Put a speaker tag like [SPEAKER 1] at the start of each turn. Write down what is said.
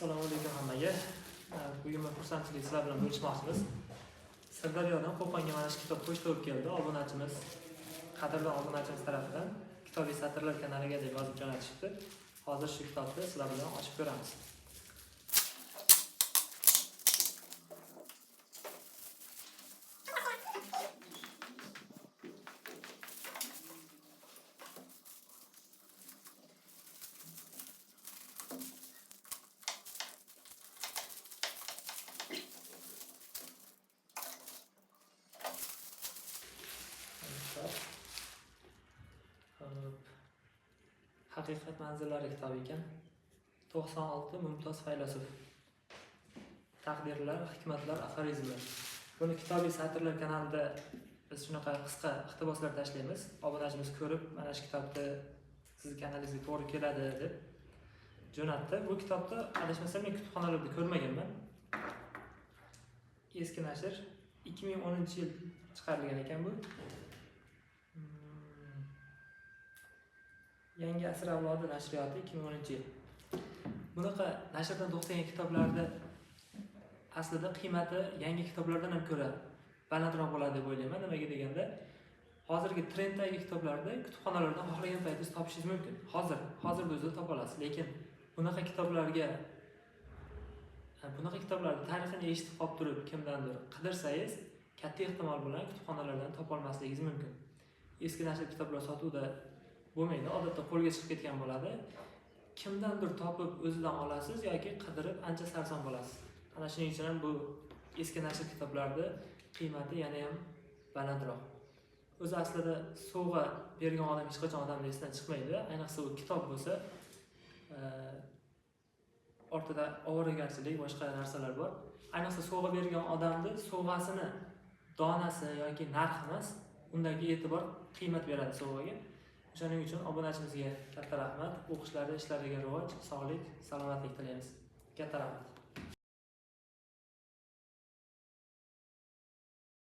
[SPEAKER 1] Assalomu alaykum hammaga. Bugun men xursandchilik sizlar bilan bo'lishmoqchimiz. Sirdaryodan Qo'qonga mana shu kitob pochta olib keldi. Obunachimiz, qadrli obunachimiz tarafidan Kitobiy satrlar kanaliga deb yozib jo'natishibdi. Hozir shu kitobni sizlar bilan ochib ko'ramiz. Haqiqat manzillari kitobi ekan. 96 mumtoz faylasuf. Taqdirlar, hikmatlar, aforizmlar. Buni Kitobiy satrlar kanalida biz shunaqa qisqa iqtiboslar tashlaymiz. Obunachimiz ko'rib, mana shu kitobni siz kanalingizga to'g'ri keladi deb jo'natdi. Bu kitobni adashmasam men kutubxonalarda ko'rmaganman. Eski nashr 2010-yil chiqarilgan ekan bu. Yangi asr avlodi nashriyoti 2010-yil. Bunaqa nashrdan to'xtagan kitoblarda aslida qiymati yangi kitoblardan ham ko'ra balandroq bo'ladi deb o'ylayman. Nimaga deganda, hozirgi trenddagi kitoblarda kutubxonalardan xohlagan paytingiz topishingiz mumkin. Hozirda o'zida topa olasiz, lekin bunaqa kitoblarning tarixini eshitib qolib turib, kimdandir qidirsangiz, katta ehtimol bilan kutubxonalardan topa olmasligingiz mumkin. Eski nashr kitoblar sotuvda bo'lmaydi, odatda qo'lga chiqib ketgan bo'ladi. Kimdandir topib o'zidan olasiz yoki qidirib ancha sarson bo'lasiz. Ana shuning uchun ham bu eski nashr kitoblarning qiymati yana ham balandroq. O'zi aslida sovg'a bergan odam hech qachon odamning esidan chiqmaydi. Ayniqsa u kitob bo'lsa, ortida ovoragarchilik, boshqa narsalar bor. Ayniqsa sovg'a bergan odamning sovg'asini donasi yoki narxi emas, undagi e'tibor, qiymat beradi sovg'aga. Shuning uchun obunachimizga katta rahmat. O'qishlari, ishlariga rivoj, sog'lik, salomatlik tilaymiz. Katta rahmat.